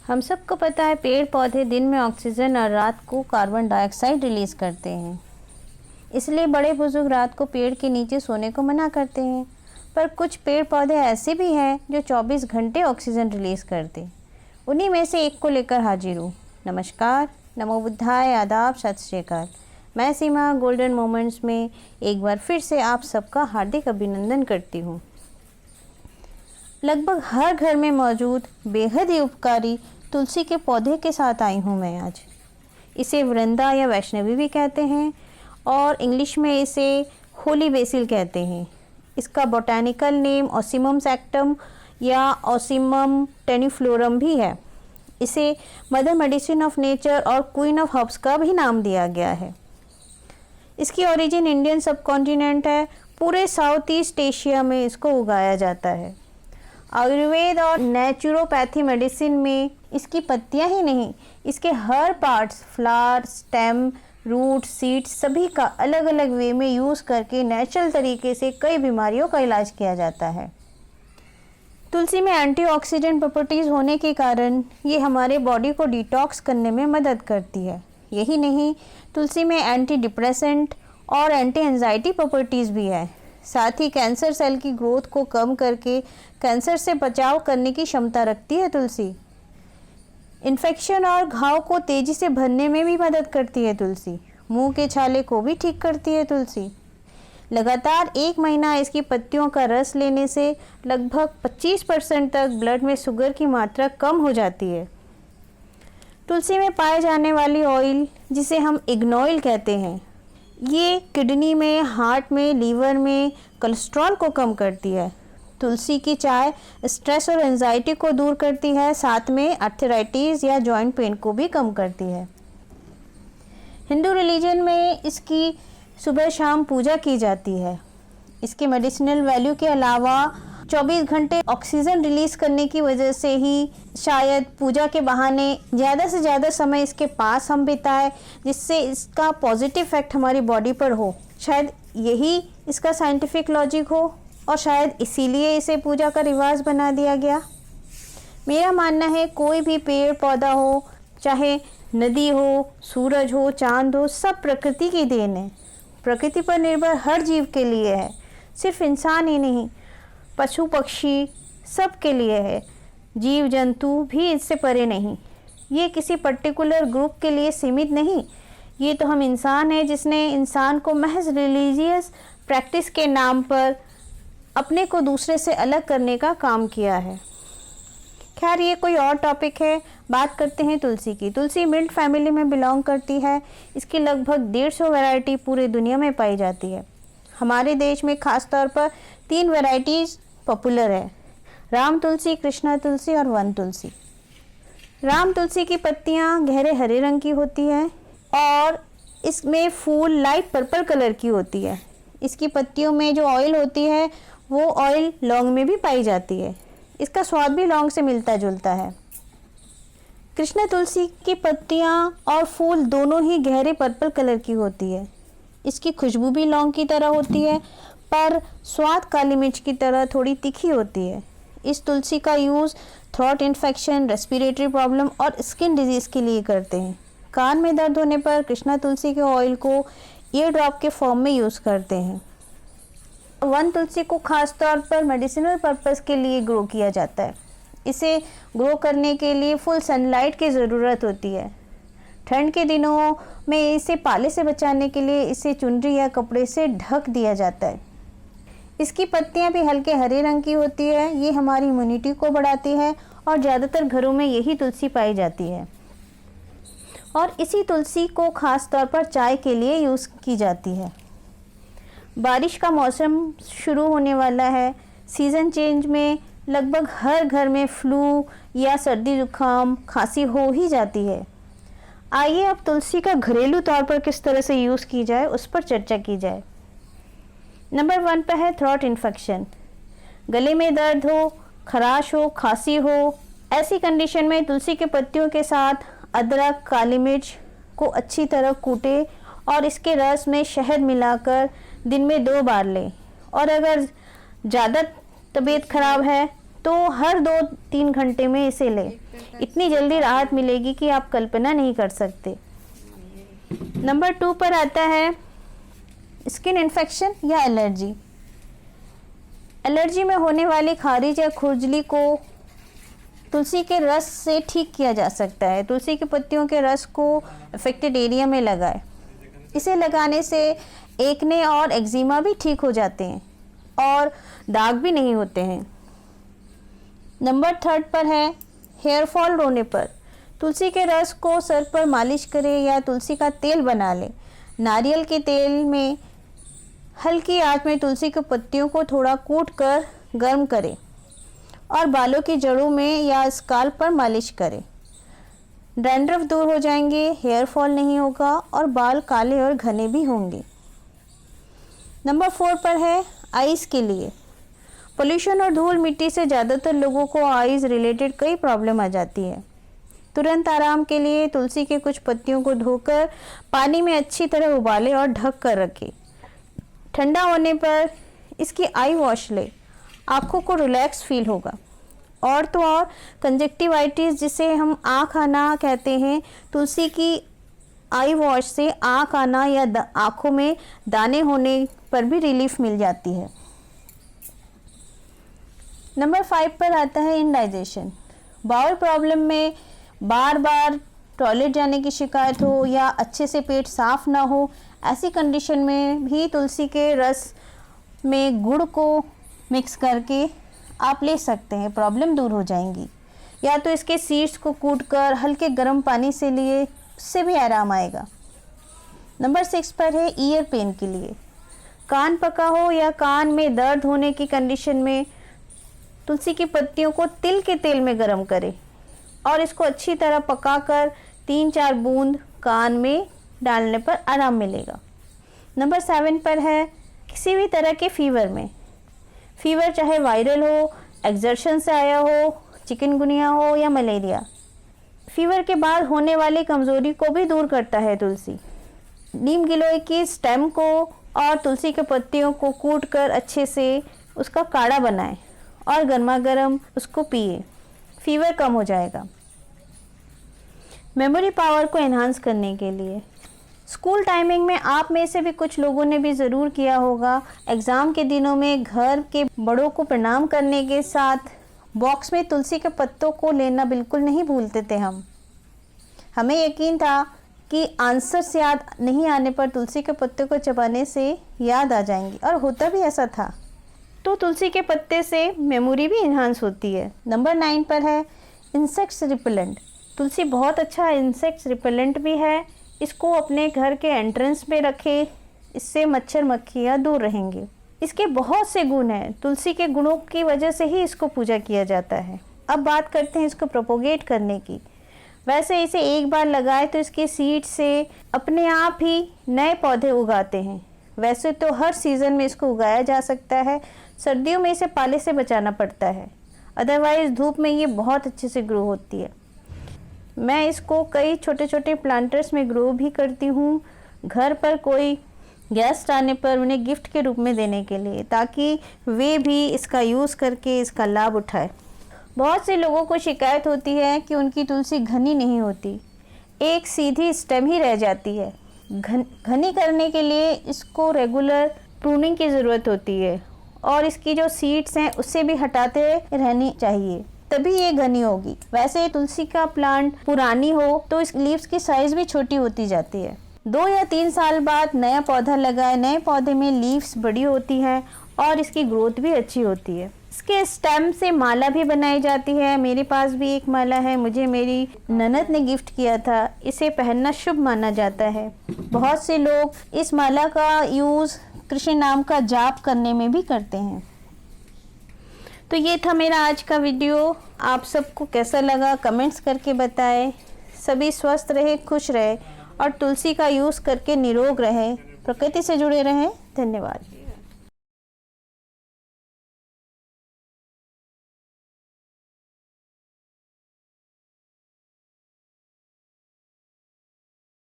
हम सबको पता है पेड़ पौधे दिन में ऑक्सीजन और रात को कार्बन डाइऑक्साइड रिलीज़ करते हैं। इसलिए बड़े बुजुर्ग रात को पेड़ के नीचे सोने को मना करते हैं। पर कुछ पेड़ पौधे ऐसे भी हैं जो 24 घंटे ऑक्सीजन रिलीज़ करते। उन्हीं में से एक को लेकर हाजिर हूँ। नमस्कार, नमो बुद्धाय, आदाब, सत श्री अकाल। मैं सीमा गोल्डन मोमेंट्स में एक बार फिर से आप सबका हार्दिक अभिनंदन करती हूँ। लगभग हर घर में मौजूद बेहद ही उपकारी तुलसी के पौधे के साथ आई हूँ मैं आज। इसे वृंदा या वैष्णवी भी कहते हैं और इंग्लिश में इसे होली बेसिल कहते हैं। इसका बोटैनिकल नेम ओसिमम सैक्टम या ओसिमम टेनिफ्लोरम भी है। इसे मदर मेडिसिन ऑफ नेचर और क्वीन ऑफ हर्ब्स का भी नाम दिया गया है। इसकी ओरिजिन इंडियन सबकॉन्टिनेंट है। पूरे साउथ ईस्ट एशिया में इसको उगाया जाता है। आयुर्वेद और नेचुरोपैथी मेडिसिन में इसकी पत्तियां ही नहीं, इसके हर parts, flower, stem, root, seed सभी का अलग अलग वे में यूज़ करके नेचुरल तरीके से कई बीमारियों का इलाज किया जाता है। तुलसी में एंटीऑक्सीडेंट प्रॉपर्टीज़ होने के कारण ये हमारे बॉडी को डिटॉक्स करने में मदद करती है। यही नहीं, तुलसी में एंटी डिप्रेसेंट और एंटी एंजाइटी प्रॉपर्टीज़ भी है। साथ ही कैंसर सेल की ग्रोथ को कम करके कैंसर से बचाव करने की क्षमता रखती है तुलसी। इन्फेक्शन और घाव को तेज़ी से भरने में भी मदद करती है तुलसी। मुंह के छाले को भी ठीक करती है तुलसी। लगातार 1 महीना इसकी पत्तियों का रस लेने से लगभग 25% तक ब्लड में शुगर की मात्रा कम हो जाती है। तुलसी में पाए जाने वाली ऑयल, जिसे हम इग्नॉयल कहते हैं, ये किडनी में, हार्ट में, लीवर में कोलेस्ट्रॉल को कम करती है। तुलसी की चाय स्ट्रेस और एंजाइटी को दूर करती है, साथ में आर्थराइटिस या जॉइंट पेन को भी कम करती है। हिंदू रिलीजन में इसकी सुबह शाम पूजा की जाती है। इसके मेडिसिनल वैल्यू के अलावा 24 घंटे ऑक्सीजन रिलीज़ करने की वजह से ही शायद पूजा के बहाने ज़्यादा से ज़्यादा समय इसके पास हम बिताएं, जिससे इसका पॉजिटिव इफेक्ट हमारी बॉडी पर हो। शायद यही इसका साइंटिफिक लॉजिक हो और शायद इसीलिए इसे पूजा का रिवाज बना दिया गया। मेरा मानना है कोई भी पेड़ पौधा हो, चाहे नदी हो, सूरज हो, चांद हो, सब प्रकृति की देन है। प्रकृति पर निर्भर हर जीव के लिए है, सिर्फ इंसान ही नहीं, पशु पक्षी सब के लिए है। जीव जंतु भी इससे परे नहीं। ये किसी पर्टिकुलर ग्रुप के लिए सीमित नहीं। ये तो हम इंसान हैं जिसने इंसान को महज रिलीजियस प्रैक्टिस के नाम पर अपने को दूसरे से अलग करने का काम किया है। खैर, ये कोई और टॉपिक है। बात करते हैं तुलसी की। तुलसी मिंट फैमिली में बिलोंग करती है। इसकी लगभग 150 वैरायटी पूरे दुनिया में पाई जाती है। हमारे देश में खास तौर पर 3 वैरायटीज़ पॉपुलर है: राम तुलसी, कृष्णा तुलसी और वन तुलसी। राम तुलसी की पत्तियां गहरे हरे रंग की होती है और इसमें फूल लाइट पर्पल कलर की होती है। इसकी पत्तियों में जो ऑयल होती है वो ऑयल लौंग में भी पाई जाती है। इसका स्वाद भी लौंग से मिलता जुलता है। कृष्णा तुलसी की पत्तियां और फूल दोनों ही गहरे पर्पल कलर की होती है। इसकी खुशबू भी लौंग की तरह होती है, पर स्वाद काली मिर्च की तरह थोड़ी तीखी होती है। इस तुलसी का use throat infection, respiratory problem और स्किन डिजीज़ के लिए करते हैं। कान में दर्द होने पर कृष्णा तुलसी के ऑयल को ईयर ड्रॉप के फॉर्म में यूज़ करते हैं। वन तुलसी को खास तौर पर मेडिसिनल पर्पस के लिए ग्रो किया जाता है। इसे ग्रो करने के लिए फुल सनलाइट की ज़रूरत होती है। ठंड के दिनों में इसे पाले से बचाने के लिए इसे चुनरी या कपड़े से ढक दिया जाता है। इसकी पत्तियां भी हल्के हरे रंग की होती है। ये हमारी इम्यूनिटी को बढ़ाती है और ज़्यादातर घरों में यही तुलसी पाई जाती है। और इसी तुलसी को खास तौर पर चाय के लिए यूज़ की जाती है। बारिश का मौसम शुरू होने वाला है। सीज़न चेंज में लगभग हर घर में फ्लू या सर्दी जुकाम खांसी हो ही जाती है। आइए अब तुलसी का घरेलू तौर पर किस तरह से यूज़ की जाए उस पर चर्चा की जाए। नंबर 1 पे है थ्रोट इन्फेक्शन। गले में दर्द हो, खराश हो, खांसी हो, ऐसी कंडीशन में तुलसी के पत्तियों के साथ अदरक, काली मिर्च को अच्छी तरह कूटे और इसके रस में शहद मिलाकर दिन में 2 बार लें। और अगर ज़्यादा तबीयत खराब है तो हर 2-3 घंटे में इसे लें। इतनी जल्दी राहत मिलेगी कि आप कल्पना नहीं कर सकते। नंबर 2 पर आता है स्किन इन्फेक्शन या एलर्जी। एलर्जी में होने वाली खारिज या खुजली को तुलसी के रस से ठीक किया जा सकता है। तुलसी की पत्तियों के रस को अफेक्टेड एरिया में लगाएं। इसे लगाने से एक्ने और एक्जिमा भी ठीक हो जाते हैं और दाग भी नहीं होते हैं। नंबर 3 पर है हेयर फॉल होने पर। तुलसी के रस को सर पर मालिश करें या तुलसी का तेल बना लें। नारियल के तेल में हल्की आंच में तुलसी की पत्तियों को थोड़ा कूट कर गर्म करें और बालों की जड़ों में या स्काल्प पर मालिश करें। डैंड्रफ दूर हो जाएंगे, हेयर फॉल नहीं होगा और बाल काले और घने भी होंगे। नंबर 4 पर है आइज़ के लिए। पोल्यूशन और धूल मिट्टी से ज़्यादातर लोगों को आइज़ रिलेटेड कई प्रॉब्लम आ जाती है। तुरंत आराम के लिए तुलसी के कुछ पत्तियों को धोकर पानी में अच्छी तरह उबालें और ढक कर रखें। ठंडा होने पर इसकी आई वॉश लें, आँखों को रिलैक्स फील होगा। और तो और कंजक्टिवाइटिस जिसे हम आँख आना कहते हैं, तुलसी की आई वॉश से आँख आना या आँखों में दाने होने पर भी रिलीफ मिल जाती है। नंबर 5 पर आता है इंडाइजेशन। बाउल प्रॉब्लम में बार बार टॉयलेट जाने की शिकायत हो या अच्छे से पेट साफ ना हो, ऐसी कंडीशन में भी तुलसी के रस में गुड़ को मिक्स करके आप ले सकते हैं, प्रॉब्लम दूर हो जाएंगी। या तो इसके सीड्स को कूटकर हल्के गर्म पानी से लिए, उससे भी आराम आएगा। नंबर 6 पर है ईयर पेन के लिए। कान पका हो या कान में दर्द होने की कंडीशन में तुलसी की पत्तियों को तिल के तेल में गर्म करें और इसको अच्छी तरह पकाकर 3-4 बूंद कान में डालने पर आराम मिलेगा। नंबर 7 पर है किसी भी तरह के फीवर में। फीवर चाहे वायरल हो, एक्सर्शन से आया हो, चिकनगुनिया हो या मलेरिया, फीवर के बाद होने वाली कमज़ोरी को भी दूर करता है तुलसी। नीम गिलोय की स्टेम को और तुलसी के पत्तियों को कूट कर अच्छे से उसका काढ़ा बनाएं और गर्मा गर्म उसको पिए, फीवर कम हो जाएगा। मेमोरी पावर को एनहांस करने के लिए स्कूल टाइमिंग में आप में से भी कुछ लोगों ने भी ज़रूर किया होगा, एग्ज़ाम के दिनों में घर के बड़ों को प्रणाम करने के साथ बॉक्स में तुलसी के पत्तों को लेना बिल्कुल नहीं भूलते थे हमें यकीन था कि आंसर्स याद नहीं आने पर तुलसी के पत्ते को चबाने से याद आ जाएंगी, और होता भी ऐसा था। तो तुलसी के पत्ते से मेमोरी भी इन्हांस होती है। नंबर 9 पर है इंसेक्ट्स रिपेलेंट। तुलसी बहुत अच्छा इंसेक्ट्स रिपेलेंट भी है। इसको अपने घर के एंट्रेंस पे रखें, इससे मच्छर मक्खियाँ दूर रहेंगे। इसके बहुत से गुण हैं, तुलसी के गुणों की वजह से ही इसको पूजा किया जाता है। अब बात करते हैं इसको प्रोपोगेट करने की। वैसे इसे एक बार लगाए तो इसके सीड से अपने आप ही नए पौधे उगाते हैं। वैसे तो हर सीज़न में इसको उगाया जा सकता है, सर्दियों में इसे पाले से बचाना पड़ता है, अदरवाइज़ धूप में ये बहुत अच्छे से ग्रो होती है। मैं इसको कई छोटे छोटे प्लांटर्स में ग्रो भी करती हूँ, घर पर कोई गेस्ट आने पर उन्हें गिफ्ट के रूप में देने के लिए, ताकि वे भी इसका यूज़ करके इसका लाभ उठाए। बहुत से लोगों को शिकायत होती है कि उनकी तुलसी घनी नहीं होती, एक सीधी स्टेम ही रह जाती है। घनी करने के लिए इसको रेगुलर प्रूनिंग की ज़रूरत होती है और इसकी जो सीड्स हैं उससे भी हटाते रहनी चाहिए, तभी ये घनी होगी। वैसे तुलसी का प्लांट पुरानी हो तो इस लीव्स की साइज़ भी छोटी होती जाती है। 2 या 3 साल बाद नया पौधा लगाए, नए पौधे में लीव्स बड़ी होती हैं और इसकी ग्रोथ भी अच्छी होती है। इसके स्टेम से माला भी बनाई जाती है। मेरे पास भी एक माला है, मुझे मेरी ननद ने गिफ्ट किया था। इसे पहनना शुभ माना जाता है। बहुत से लोग इस माला का यूज़ कृष्ण नाम का जाप करने में भी करते हैं। तो ये था मेरा आज का वीडियो। आप सबको कैसा लगा कमेंट्स करके बताएं। सभी स्वस्थ रहे, खुश रहे और तुलसी का यूज़ करके निरोग रहे, प्रकृति से जुड़े रहें। धन्यवाद।